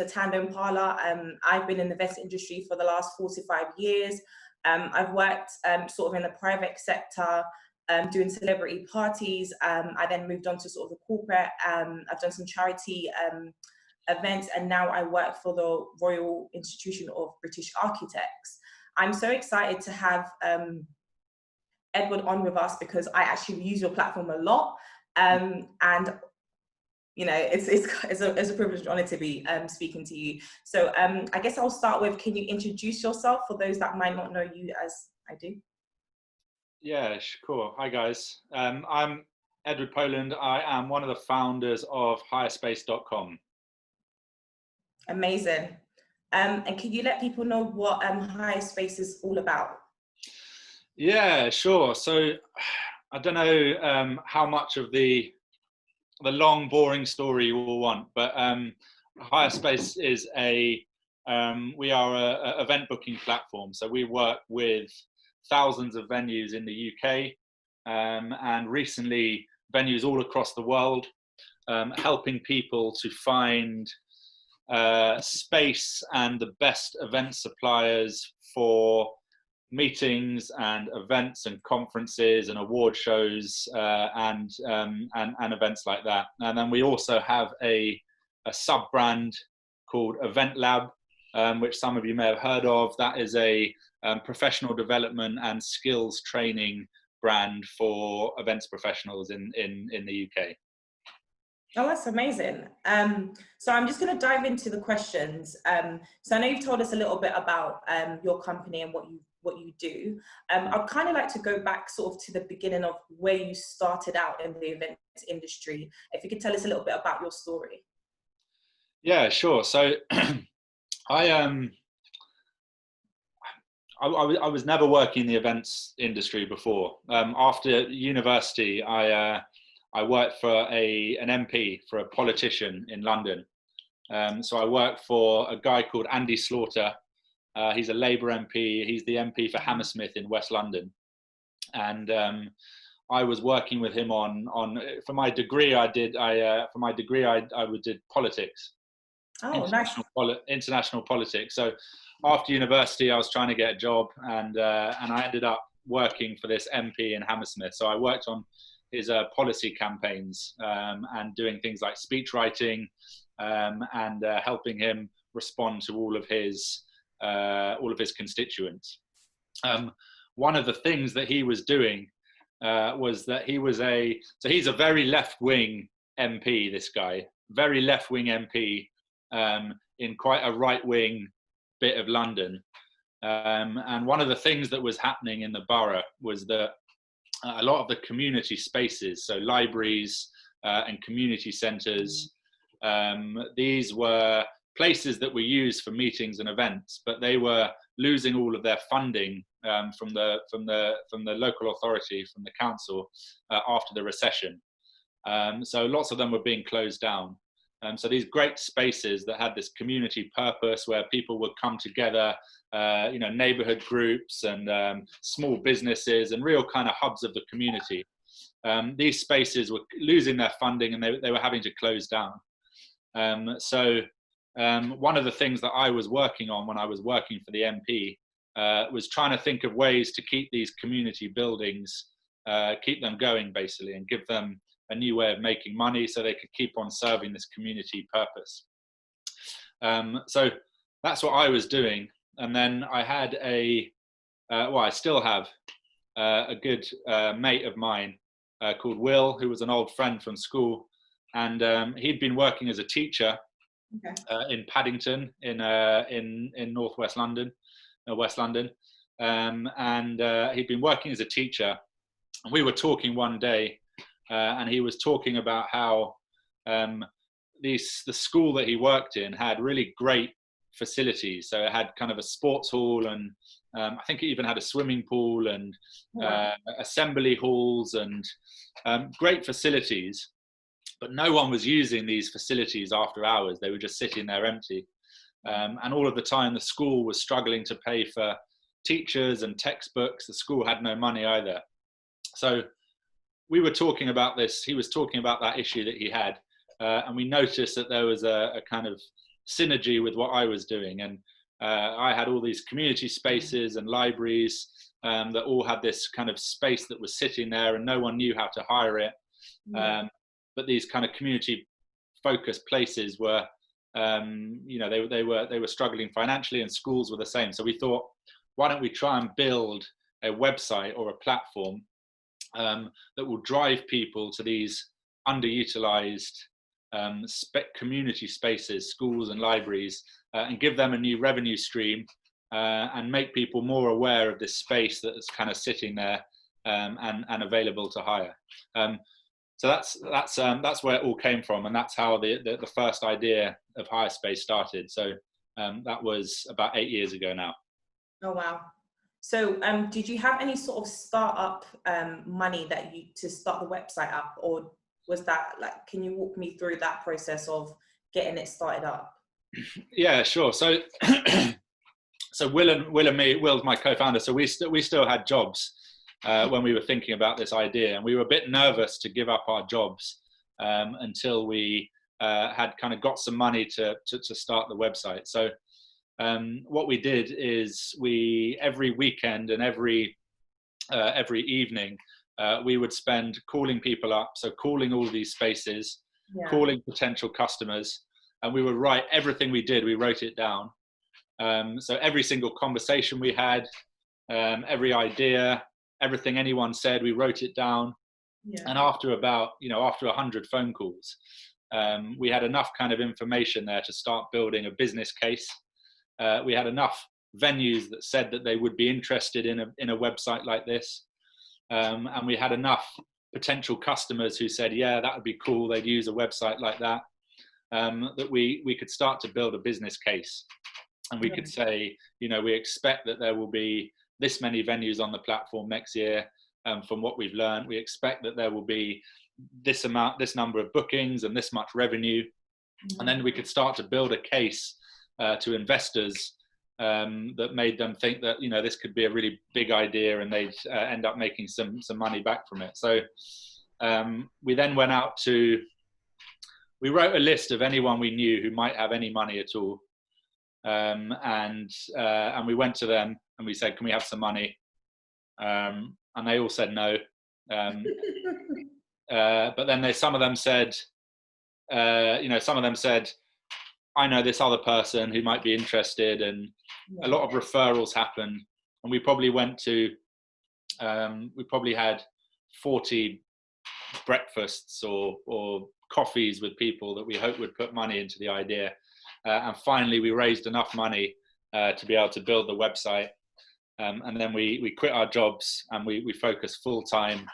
to Tandem Parlor. I've been in the events industry for the last 4 to 5 years. I've worked sort of in the private sector, doing celebrity parties. I then moved on to sort of the corporate. I've done some charity events, and now I work for the Royal Institution of British Architects. I'm so excited to have Edward on with us because I actually use your platform a lot, and you know, it's a privilege and honor to be speaking to you. So I guess I'll start with, can you introduce yourself for those that might not know you as I do? Yeah, cool. Hi guys. I'm Edward Poland. I am one of the founders of HireSpace.com. Amazing. And can you let people know what HireSpace is all about? Yeah, sure. So I don't know how much of the long, boring story you will want, but HireSpace is we are a event booking platform. So we work with thousands of venues in the UK and recently venues all across the world, helping people to find space and the best event suppliers for meetings and events and conferences and award shows and events like that. And then we also have a sub brand called Event Lab, which some of you may have heard of. That is a professional development and skills training brand for events professionals in the UK. Oh, that's amazing. So I'm just going to dive into the questions. So I know you've told us a little bit about your company and what you do. I'd kind of like to go back sort of to the beginning of where you started out in the events industry. If you could tell us a little bit about your story. Yeah, sure. So I was never working in the events industry before. After university, I worked for an MP, for a politician in London. So I worked for a guy called Andy Slaughter. He's a Labour MP. He's the MP for Hammersmith in West London. And I was working with him for my degree. I did politics. Oh, nice. International politics. So after university, I was trying to get a job, and I ended up working for this MP in Hammersmith. So I worked on his policy campaigns and doing things like speech writing and helping him respond to all of his constituents. One of the things that he was doing was that he's a very left-wing MP, this guy, very left-wing MP in quite a right-wing bit of London. And one of the things that was happening in the borough was that a lot of the community spaces, so libraries and community centres, these were places that were used for meetings and events, but they were losing all of their funding from the local authority, from the council, after the recession. So lots of them were being closed down. So these great spaces that had this community purpose where people would come together, neighborhood groups and small businesses and real kind of hubs of the community. These spaces were losing their funding and they were having to close down. So one of the things that I was working on when I was working for the MP was trying to think of ways to keep these community buildings, keep them going basically, and give them a new way of making money so they could keep on serving this community purpose. So that's what I was doing. And then I had I still have a good mate of mine called Will, who was an old friend from school. And he'd been working as a teacher in Paddington in northwest London, West London. And he'd been working as a teacher. And we were talking one day, and he was talking about how the school that he worked in had really great facilities. So it had kind of a sports hall, and I think it even had a swimming pool and assembly halls and great facilities. But no one was using these facilities after hours. They were just sitting there empty. And all of the time, the school was struggling to pay for teachers and textbooks. The school had no money either. So we were talking about this. He was talking about that issue that he had. And we noticed that there was a kind of synergy with what I was doing. And I had all these community spaces and libraries that all had this kind of space that was sitting there, and no one knew how to hire it. But these kind of community focused places were, they were struggling financially, and schools were the same. So we thought, why don't we try and build a website or a platform that will drive people to these underutilized community spaces, schools and libraries, and give them a new revenue stream, and make people more aware of this space that's kind of sitting there, and available to hire. So that's where it all came from, and that's how the first idea of HireSpace started. So that was about 8 years ago now. Oh wow! So did you have any sort of startup money to start the website up, or was that like? Can you walk me through that process of getting it started up? Yeah, sure. So so Will's my co-founder. So we still had jobs when we were thinking about this idea, and we were a bit nervous to give up our jobs until we had kind of got some money to start the website. So what we did is every weekend and every evening we would spend calling people up, so calling all these spaces, calling potential customers, and we would write everything we did. We wrote it down. So every single conversation we had, every idea, everything anyone said, we wrote it down. And after about 100 phone calls, we had enough kind of information there to start building a business case. We had enough venues that said that they would be interested in a website like this, and we had enough potential customers who said, yeah, that would be cool, they'd use a website like that, that we could start to build a business case. And we could say, we expect that there will be this many venues on the platform next year. From what we've learned, we expect that there will be this number of bookings and this much revenue. And then we could start to build a case to investors that made them think that, this could be a really big idea, and they'd end up making some money back from it. So we then went out we wrote a list of anyone we knew who might have any money at all. And we went to them and we said, can we have some money? And they all said no. But then some of them said, I know this other person who might be interested, and a lot of referrals happened. And we probably had 40 breakfasts or coffees with people that we hoped would put money into the idea. And finally, we raised enough money to be able to build the website. And then we quit our jobs, and we focused full time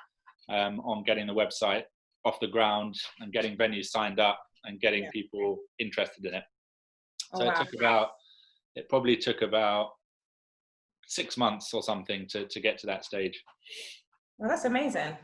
on getting the website off the ground and getting venues signed up and getting people interested in it. So it probably took about 6 months or something to get to that stage. Well, that's amazing.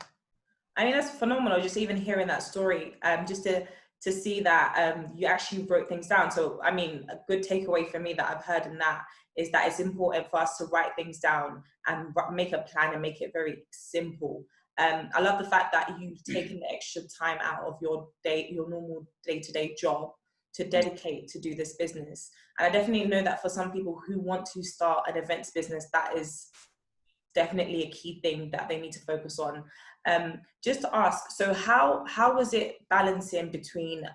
I mean, that's phenomenal. Just even hearing that story, just to see that you actually wrote things down. So, I mean, a good takeaway for me that I've heard in that is that it's important for us to write things down and make a plan and make it very simple. I love the fact that you've taken the extra time out of your normal day-to-day job to dedicate to do this business. And I definitely know that for some people who want to start an events business, that is definitely a key thing that they need to focus on. Just to ask, so how was it balancing between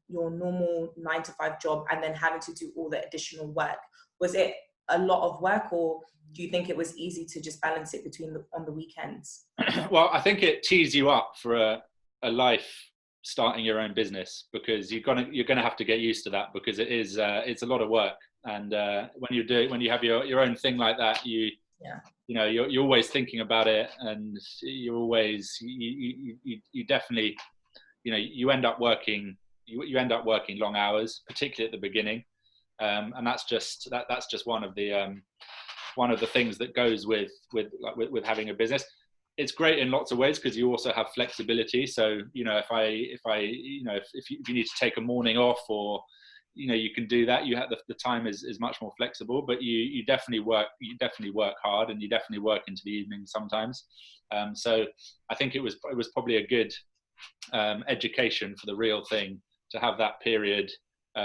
your normal 9-to-5 job and then having to do all the additional work? Was it a lot of work, or do you think it was easy to just balance it on the weekends? Well, I think it tees you up for a life starting your own business, because you're gonna have to get used to that, because it's a lot of work. And when you have your own thing like that, you're always thinking about it, and you're always you definitely you end up working long hours, particularly at the beginning, and that's just one of the things that goes with having a business. It's great in lots of ways, because you also have flexibility. So if you need to take a morning off, or you can do that. You have the time is much more flexible, but you definitely work hard, and you definitely work into the evening sometimes. So I think it was probably a good education for the real thing, to have that period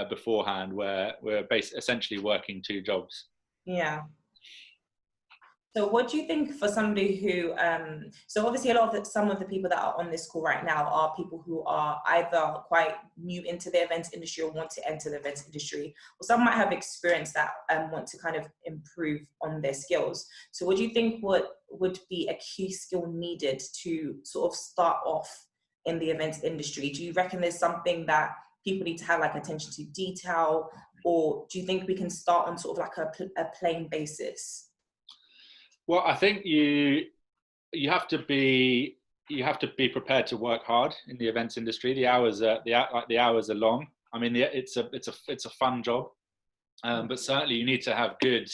beforehand, where we're essentially working two jobs. Yeah. So what do you think for somebody who, so obviously some of the people that are on this call right now are people who are either quite new into the events industry or want to enter the events industry, or some might have experience that want to kind of improve on their skills. So what do you think would be a key skill needed to sort of start off in the events industry? Do you reckon there's something that people need to have, like attention to detail, or do you think we can start on sort of like a plain basis? Well, I think you have to be prepared to work hard in the events industry. The hours are long. I mean, it's a fun job, but certainly you need to have good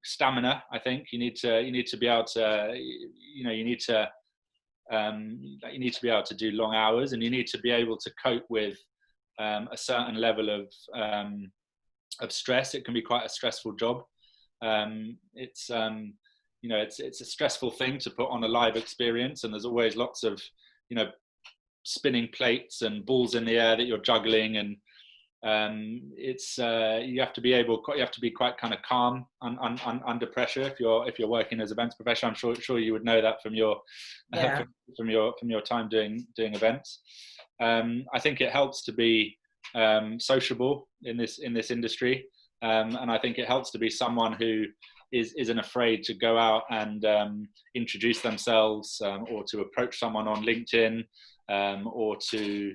stamina. I think you need to be able to you need to be able to do long hours, and you need to be able to cope with a certain level of stress. It can be quite a stressful job. It's a stressful thing to put on a live experience, and there's always lots of spinning plates and balls in the air that you're juggling, and you have to be quite kind of calm under pressure if you're working as events professional. I'm sure you would know that from your from your time doing events. I think it helps to be sociable in this industry. And I think it helps to be someone who isn't afraid to go out and introduce themselves, or to approach someone on LinkedIn, or to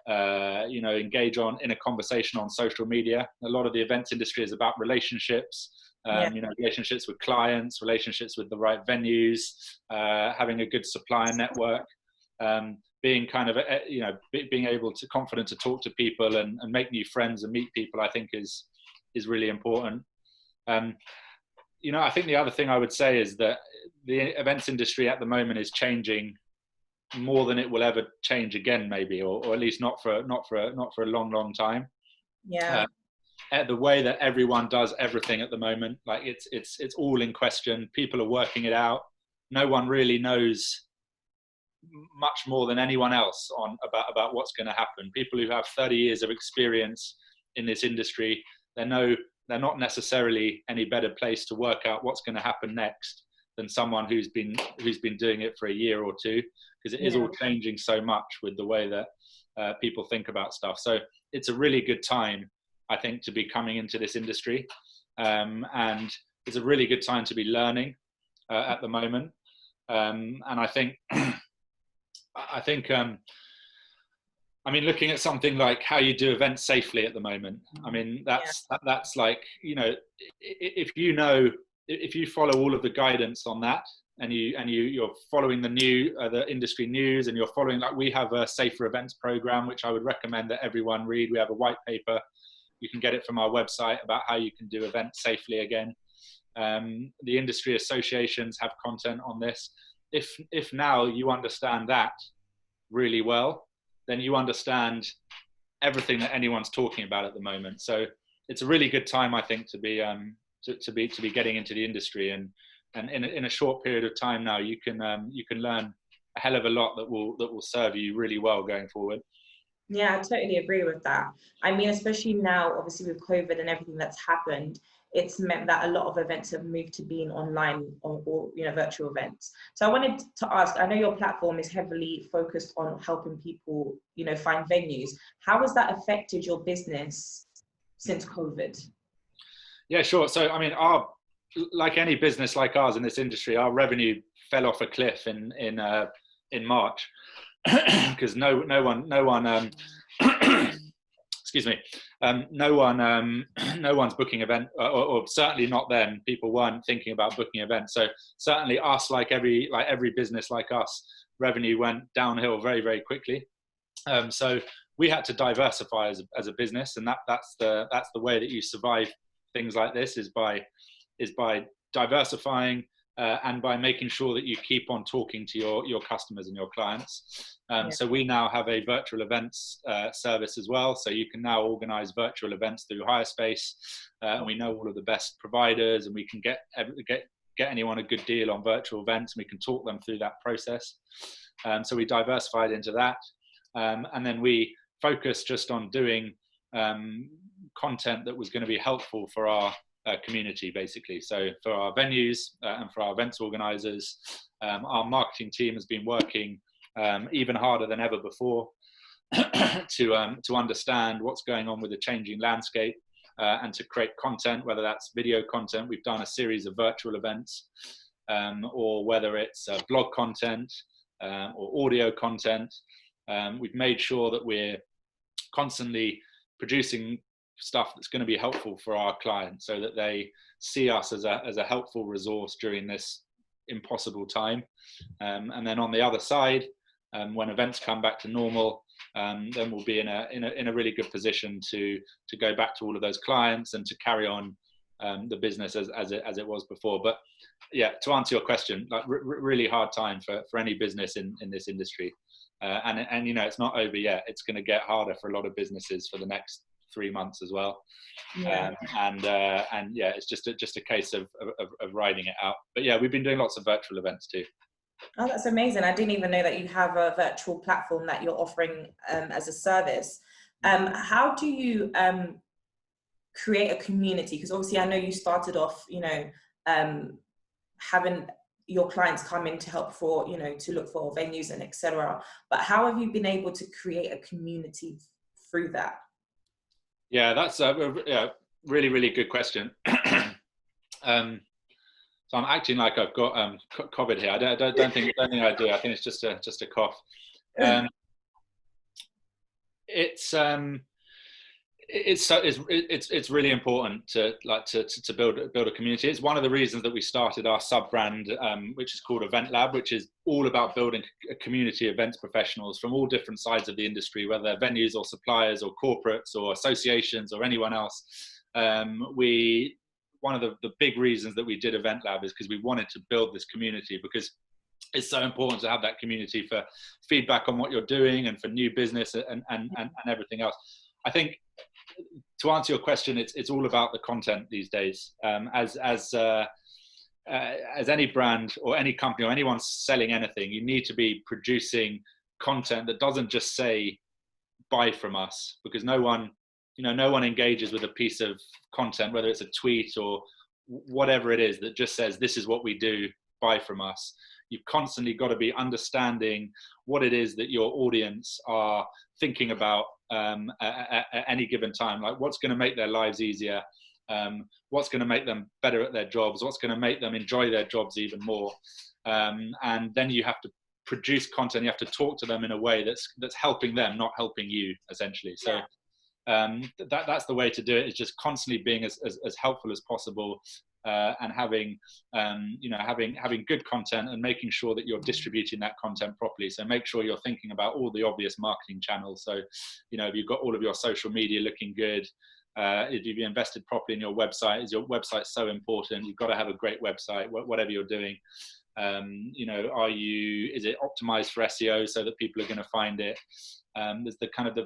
engage in a conversation on social media. A lot of the events industry is about relationships. Relationships with clients, relationships with the right venues, having a good supplier network. Being kind of, being able to confident to talk to people and make new friends and meet people, I think is really important. I think the other thing I would say is that the events industry at the moment is changing more than it will ever change again, maybe, or at least not for a long time. Yeah. The way that everyone does everything at the moment, like it's all in question. People are working it out. No one really knows much more than anyone else about what's going to happen. People who have 30 years of experience in this industry, they're not necessarily any better place to work out what's going to happen next than someone who's been doing it for a year or two, because it is all changing so much with the way that people think about stuff. So it's a really good time, I think, to be coming into this industry, and it's a really good time to be learning at the moment. And I think looking at something like how you do events safely at the moment, I mean, that's like, if you follow all of the guidance on that, and you're following the industry news, and you're following, like, we have a safer events program, which I would recommend that everyone read. We have a white paper. You can get it from our website about how you can do events safely again. The industry associations have content on this. If now you understand that really well, then you understand everything that anyone's talking about at the moment. So it's a really good time, I think, to be getting into the industry, and in a short period of time now, you can learn a hell of a lot that will serve you really well going forward. Yeah, I totally agree with that. I mean, especially now, obviously with COVID and everything that's happened, it's meant that a lot of events have moved to being online or virtual events. So I wanted to ask, I know your platform is heavily focused on helping people, find venues. How has that affected your business since COVID? Yeah, sure. So, I mean, like any business like ours in this industry, our revenue fell off a cliff in March, because no one excuse me, no one's booking event, or certainly not then. People weren't thinking about booking events. So certainly us, like every business like us, revenue went downhill very, very quickly. So we had to diversify as a business, and that's the way that you survive things like this, is by diversifying, and by making sure that you keep on talking to your customers and your clients. So we now have a virtual events service as well. So you can now organize virtual events through HireSpace, and we know all of the best providers, and we can get anyone a good deal on virtual events, and we can talk them through that process. So we diversified into that. and then we focused just on doing content that was going to be helpful for our community, basically. So for our venues and for our events organizers, our marketing team has been working even harder than ever before to understand what's going on with the changing landscape and to create content, whether that's video content. We've done a series of virtual events, or whether it's blog content or audio content. We've made sure that we're constantly producing stuff that's going to be helpful for our clients, so that they see us as a helpful resource during this impossible time. And then on the other side, when events come back to normal, then we'll be in a really good position to go back to all of those clients and to carry on the business as it was before. But yeah, to answer your question, like really hard time for any business in this industry, and you know, it's not over yet. It's going to get harder for a lot of businesses for the next 3 months as well. Yeah. And yeah, it's just a case of riding it out. But yeah, we've been doing lots of virtual events too. Oh, that's amazing. I didn't even know that you have a virtual platform that you're offering as a service. How do you create a community? Because obviously I know you started off, you know, having your clients come in to help for, you know, to look for venues and etc. But how have you been able to create a community through that? Yeah, that's a really, really good question. So I'm acting like I've got COVID here. I don't think I do. I think it's just a cough. It's really important to build a community. It's one of the reasons that we started our sub brand, which is called Event Lab, which is all about building a community of events professionals from all different sides of the industry, whether they're venues or suppliers or corporates or associations or anyone else. One of the big reasons that we did Event Lab is because we wanted to build this community, because it's so important to have that community for feedback on what you're doing and for new business and everything else. I think, to answer your question, it's all about the content these days. As any brand or any company or anyone selling anything, you need to be producing content that doesn't just say buy from us, because no one engages with a piece of content, whether it's a tweet or whatever it is, that just says this is what we do, buy from us. You've constantly got to be understanding what it is that your audience are thinking about at any given time. Like, what's going to make their lives easier, what's going to make them better at their jobs, what's going to make them enjoy their jobs even more. And then you have to produce content, you have to talk to them in a way that's helping them, not helping you, essentially. So that's the way to do it, is just constantly being as helpful as possible, and having good content and making sure that you're distributing that content properly. So make sure you're thinking about all the obvious marketing channels. So, you know, if you've got all of your social media looking good, if you've invested properly in your website, is your website so important? You've got to have a great website, whatever you're doing. You know, is it optimized for SEO so that people are going to find it? There's the kind of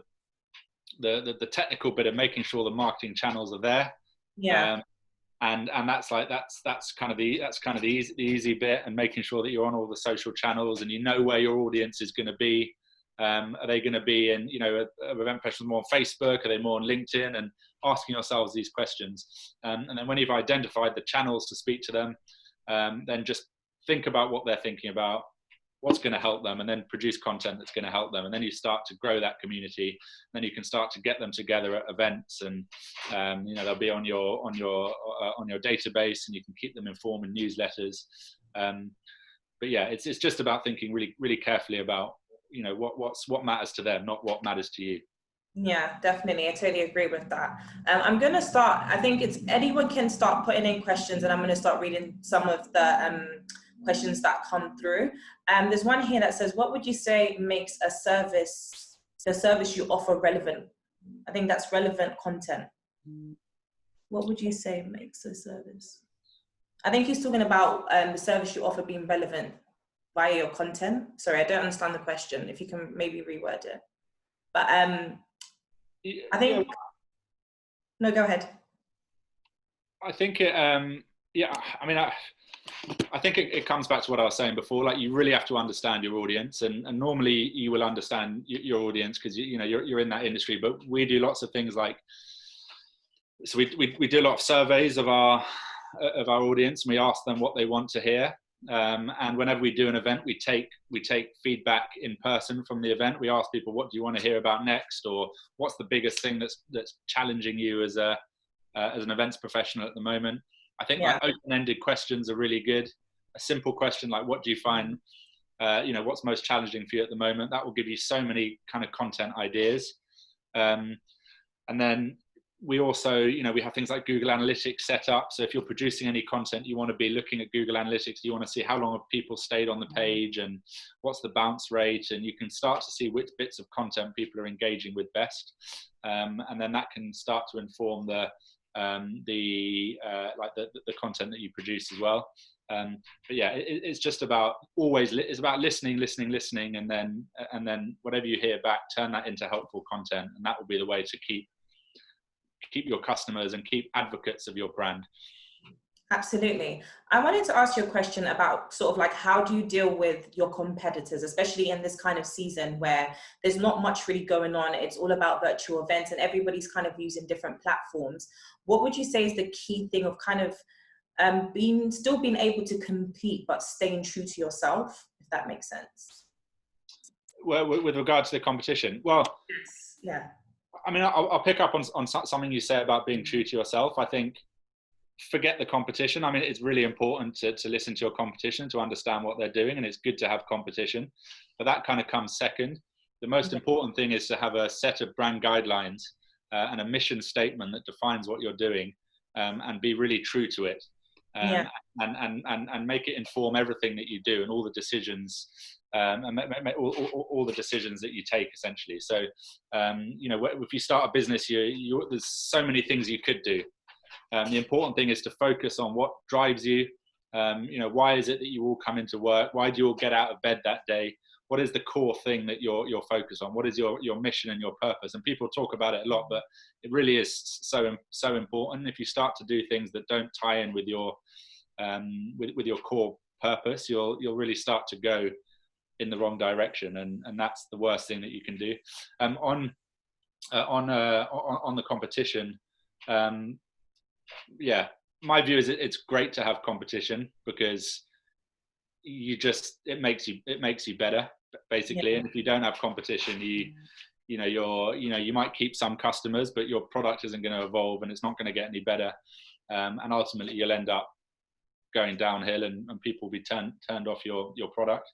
the technical bit of making sure the marketing channels are there. Yeah. And that's kind of the easy bit, and making sure that you're on all the social channels and you know where your audience is going to be. Are they going to be in, you know, event professionals more on Facebook? Are they more on LinkedIn? And asking yourselves these questions. And then when you've identified the channels to speak to them, then just think about what they're thinking about, what's going to help them, and then produce content that's going to help them. And then you start to grow that community. Then you can start to get them together at events, and you know, they'll be on your database, and you can keep them informed in newsletters. But yeah, it's just about thinking really, really carefully about, you know, what matters to them, not what matters to you. Yeah, definitely. I totally agree with that. I'm going to start, I think anyone can start putting in questions, and I'm going to start reading some of the questions that come through. There's one here that says, what would you say makes the service you offer relevant? I think that's relevant content. What would you say makes a service? I think he's talking about the service you offer being relevant via your content. Sorry, I don't understand the question. If you can maybe reword it. But I think, no, go ahead. I think Yeah, I mean, I think it comes back to what I was saying before. Like, you really have to understand your audience, and normally you will understand your audience because you know you're in that industry. But we do lots of things like, so we do a lot of surveys of our audience, and we ask them what they want to hear. And whenever we do an event, we take feedback in person from the event. We ask people, what do you want to hear about next, or what's the biggest thing that's challenging you as an events professional at the moment. I think like open-ended questions are really good. A simple question like, what do you find, what's most challenging for you at the moment? That will give you so many kind of content ideas. And then we also, we have things like Google Analytics set up. So if you're producing any content, you want to be looking at Google Analytics. You want to see how long have people stayed on the page and what's the bounce rate. And you can start to see which bits of content people are engaging with best. And then that can start to inform the content that you produce as well. But yeah, it's just about it's about listening, and then whatever you hear back, turn that into helpful content, and that will be the way to keep your customers and keep advocates of your brand. Absolutely. I wanted to ask you a question about sort of like, how do you deal with your competitors, especially in this kind of season where there's not much really going on? It's all about virtual events and everybody's kind of using different platforms. What would you say is the key thing of kind of still being able to compete, but staying true to yourself, if that makes sense? Well, with regard to the competition, well, yes. Yeah. I mean, I'll pick up on something you say about being true to yourself. I think forget the competition. I mean, it's really important to listen to your competition, to understand what they're doing, and it's good to have competition, but that kind of comes second. The most important thing is to have a set of brand guidelines and a mission statement that defines what you're doing, and be really true to it, and make it inform everything that you do and all the decisions, and all the decisions that you take, essentially. So, if you start a business, there's so many things you could do. The important thing is to focus on what drives you. Why is it that you all come into work? Why do you all get out of bed that day? What is the core thing that you're focused on? What is your mission and your purpose? And people talk about it a lot, but it really is so important. If you start to do things that don't tie in with your core purpose, you'll really start to go in the wrong direction, and that's the worst thing that you can do. On the competition, my view is it's great to have competition because it makes you better, basically. And if you don't have competition, you might keep some customers, but your product isn't going to evolve and it's not going to get any better, and ultimately you'll end up going downhill, and people will be turned off your product.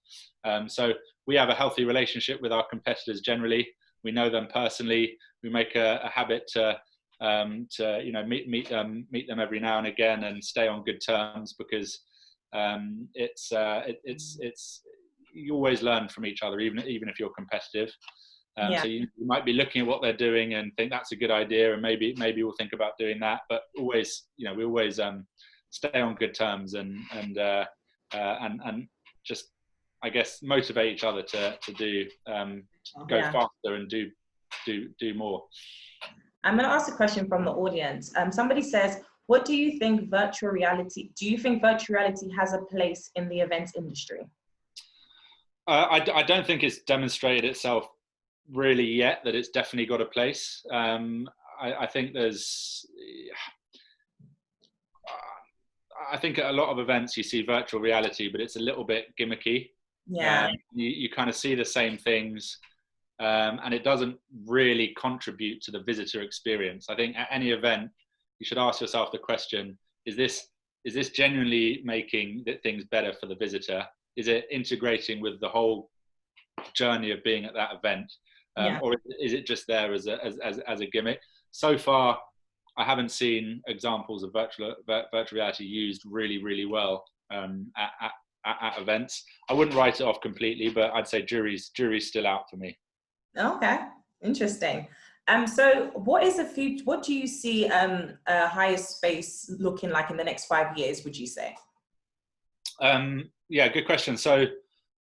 So we have a healthy relationship with our competitors generally. We know them personally. We make a habit to meet them every now and again and stay on good terms, because it's you always learn from each other, even if you're competitive. So you might be looking at what they're doing and think that's a good idea, and maybe we'll think about doing that. But always, we always stay on good terms and just, I guess, motivate each other to go faster and do more. I'm going to ask a question from the audience. Somebody says, what do you think virtual reality has a place in the events industry? I don't think it's demonstrated itself really yet that it's definitely got a place. I think I think at a lot of events you see virtual reality, but it's a little bit gimmicky. You kind of see the same things, and it doesn't really contribute to the visitor experience. I think at any event you should ask yourself the question, is this genuinely making things better for the visitor? Is it integrating with the whole journey of being at that event? Or is it just there as a gimmick? So far, I haven't seen examples of virtual reality used really, really well at events. I wouldn't write it off completely, but I'd say jury's still out for me. Okay, interesting. So what is the future? What do you see HireSpace looking like in the next 5 years, would you say? Good question. So, I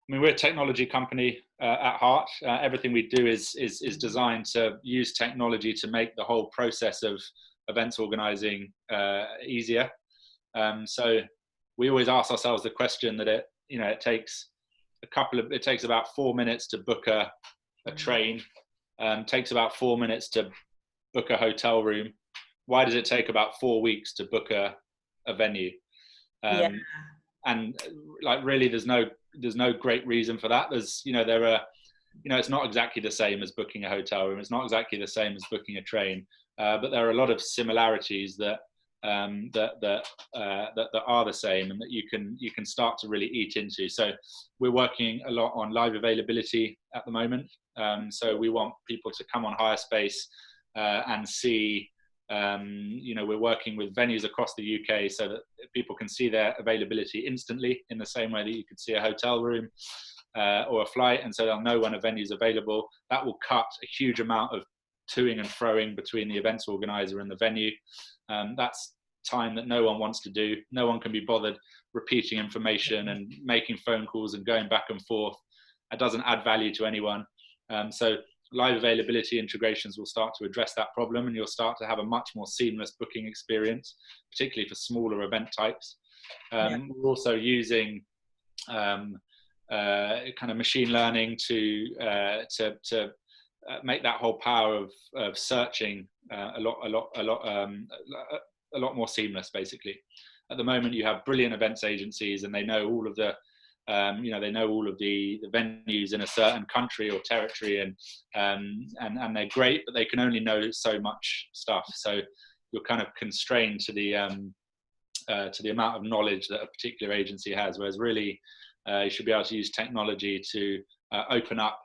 mean, we're a technology company at heart. Everything we do is designed to use technology to make the whole process of events organizing easier. So we always ask ourselves the question that it takes about 4 minutes to book a train, takes about 4 minutes to book a hotel room. Why does it take about 4 weeks to book a venue? Yeah. And like, really, there's no great reason for that. It's not exactly the same as booking a hotel room. It's not exactly the same as booking a train, but there are a lot of similarities that are the same, and that you can start to really eat into. So we're working a lot on live availability at the moment. So we want people to come on HireSpace and see. We're working with venues across the UK so that people can see their availability instantly, in the same way that you could see a hotel room or a flight, and so they'll know when a venue is available. That will cut a huge amount of toing and froing between the events organizer and the venue. That's time that no one wants to do. No one can be bothered repeating information and making phone calls and going back and forth. It doesn't add value to anyone. So live availability integrations will start to address that problem, and you'll start to have a much more seamless booking experience, particularly for smaller event types. We're also using kind of machine learning to make that whole power of searching a lot more seamless. Basically, at the moment, you have brilliant events agencies, and they know all of the the venues in a certain country or territory, and they're great, but they can only know so much stuff. So you're kind of constrained to the amount of knowledge that a particular agency has. Whereas really, you should be able to use technology to open up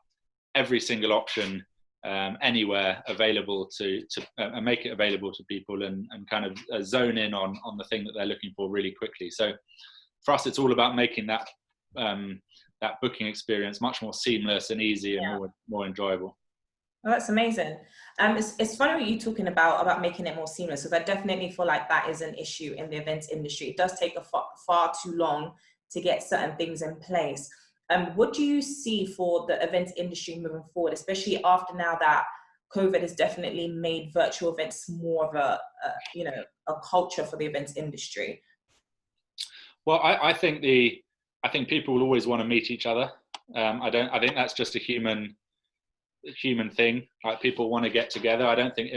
every single option anywhere available to and make it available to people, and kind of zone in on the thing that they're looking for really quickly. So for us, it's all about making that booking experience much more seamless and easy and more enjoyable. Oh, that's amazing. It's funny what you're talking about making it more seamless, because I definitely feel like that is an issue in the events industry. It does take far too long to get certain things in place. What do you see for the events industry moving forward, especially after now that COVID has definitely made virtual events more of a culture for the events industry? Well, I think people will always want to meet each other. I think that's just a human thing. Like, people want to get together. I don't think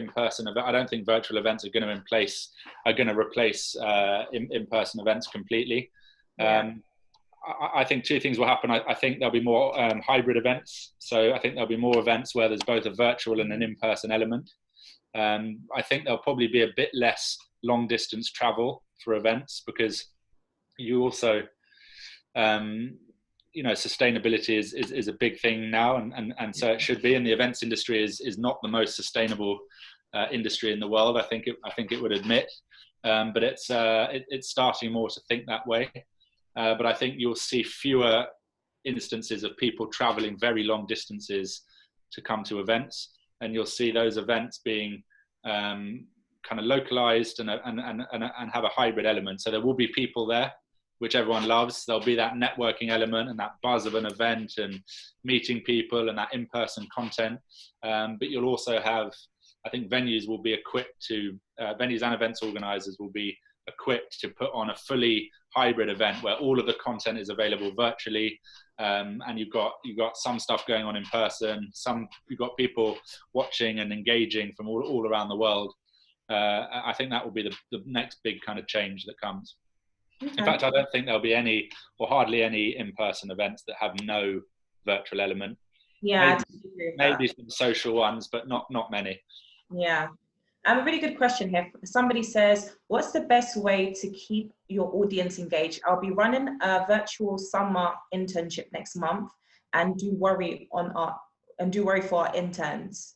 virtual events are going to replace in-person events completely. I think two things will happen. I think there'll be more hybrid events. So I think there'll be more events where there's both a virtual and an in-person element. I think there'll probably be a bit less long distance travel for events, because you also sustainability is a big thing now, and so it should be. And the events industry is not the most sustainable industry in the world, I think it would admit, but it's starting more to think that way. But I think you'll see fewer instances of people traveling very long distances to come to events, and you'll see those events being kind of localized and have a hybrid element. So there will be people there, which everyone loves. There'll be that networking element and that buzz of an event and meeting people and that in-person content. But you'll also have, I think venues will be equipped to, venues and events organizers will be equipped to put on a fully hybrid event where all of the content is available virtually. And you've got some stuff going on in person, you've got people watching and engaging from all around the world. I think that will be the next big kind of change that comes. Okay. In fact, I don't think there'll be any or hardly any in-person events that have no virtual element. Yeah, maybe some social ones, but not many. Yeah. A really good question here. Somebody says, what's the best way to keep your audience engaged? I'll be running a virtual summer internship next month, and do worry for our interns.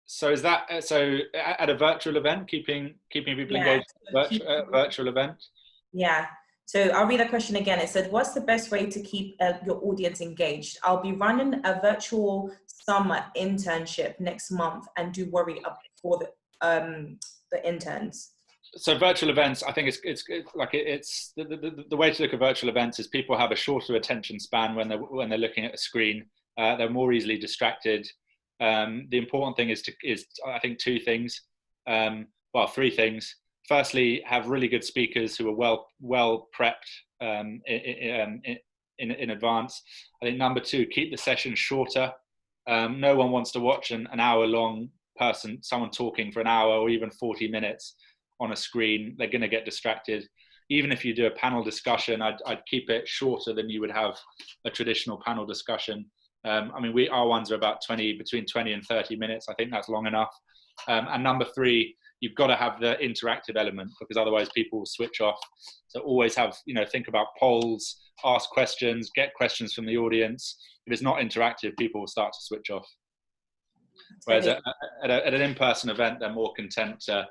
So is that at a virtual event, keeping people engaged at a virtual event? Yeah. So I'll read the question again. It said, what's the best way to keep your audience engaged? I'll be running a virtual summer internship next month, and do worry for the interns. So virtual events, I think it's the way to look at virtual events is people have a shorter attention span when they're looking at a screen. They're more easily distracted. The important thing is I think two things. Three things. firstly, have really good speakers who are well prepped in advance. I think number two, keep the session shorter. No one wants to watch an hour-long person, someone talking for an hour or even 40 minutes on a screen. They're going to get distracted. Even if you do a panel discussion, I'd keep it shorter than you would have a traditional panel discussion. I mean, our ones are about between 20 and 30 minutes. I think that's long enough. And number three, you've got to have the interactive element, because otherwise people will switch off. So always have, think about polls, ask questions, get questions from the audience. If it's not interactive, people will start to switch off. Whereas at an in-person event, they're more content to,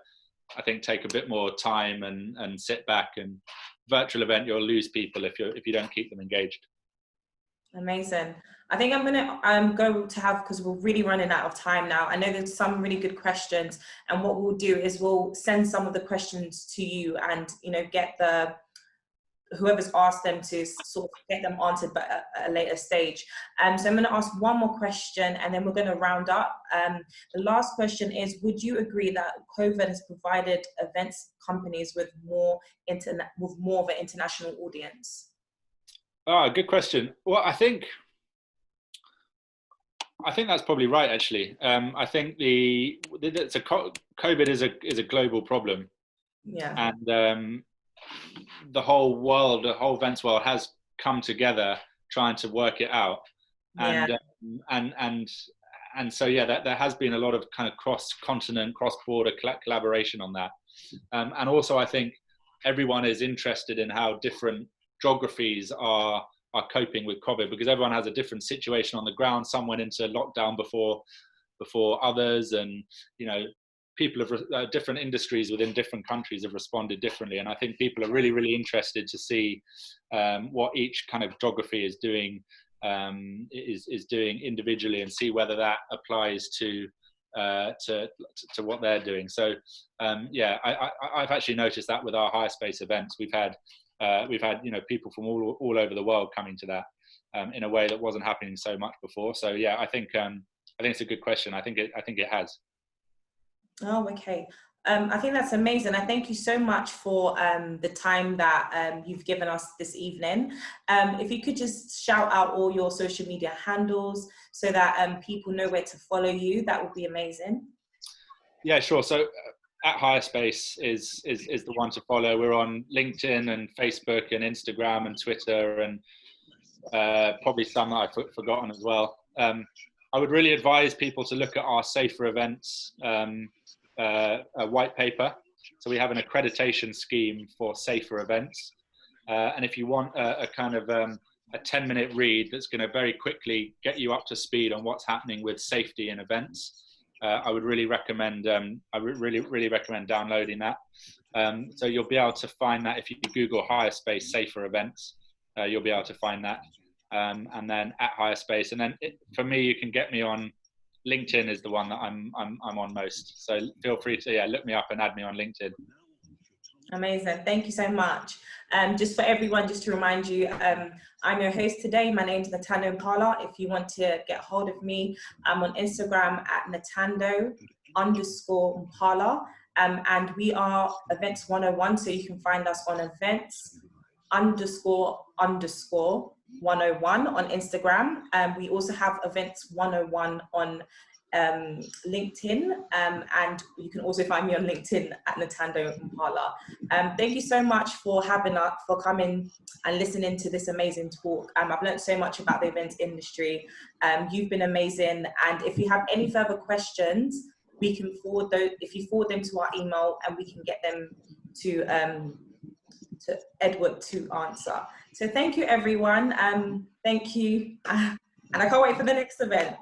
I think, take a bit more time and sit back. And virtual event, you'll lose people if you don't keep them engaged. Amazing. I think I'm going to go to have, because we're really running out of time now. I know there's some really good questions, and what we'll do is we'll send some of the questions to you, and get whoever's asked them to sort of get them answered, but at a later stage. So I'm going to ask one more question, and then we're going to round up. The last question is: would you agree that COVID has provided events companies with more of an international audience? Oh, good question. Well, I think that's probably right, actually. I think COVID is a global problem. Yeah. And the whole world, the whole events world has come together trying to work it out. Yeah. And so, yeah, there has been a lot of kind of cross-continent, cross-border collaboration on that. And also, I think everyone is interested in how different geographies are coping with COVID, because everyone has a different situation on the ground. Some went into lockdown before others, and people of different industries within different countries have responded differently. And I think people are really, really interested to see what each kind of geography is doing individually, and see whether that applies to what they're doing. So yeah, I've actually noticed that with our HireSpace events. We've had people from all over the world coming to that in a way that wasn't happening so much before. So yeah, I think it's a good question. I think it has. Oh, okay. I think that's amazing. I thank you so much for the time that you've given us this evening. If you could just shout out all your social media handles so that people know where to follow you, that would be amazing. Yeah, sure. So at HireSpace is the one to follow. We're on LinkedIn and Facebook and Instagram and Twitter, and probably some that I've forgotten as well. I would really advise people to look at our Safer Events white paper. So we have an accreditation scheme for safer events. And if you want a kind of a 10-minute read that's going to very quickly get you up to speed on what's happening with safety in events, I would really recommend. Really recommend downloading that. So you'll be able to find that if you Google HireSpace Safer Events, you'll be able to find that. And then at HireSpace, and then for me, you can get me on LinkedIn is the one that I'm on most. So feel free to look me up and add me on LinkedIn. Amazing. Thank you so much. Just for everyone, just to remind you, I'm your host today. My name's Natando Impala. If you want to get hold of me, I'm on Instagram at Natando_Impala. And we are Events 101. So you can find us on events__101 on Instagram. We also have Events 101 on LinkedIn, and you can also find me on LinkedIn at Natando Impala. Thank you so much for coming and listening to this amazing talk. I've learned so much about the events industry. You've been amazing, and if you have any further questions, we can forward them to our email, and we can get them to Edward to answer. So thank you, everyone. Thank you, and I can't wait for the next event.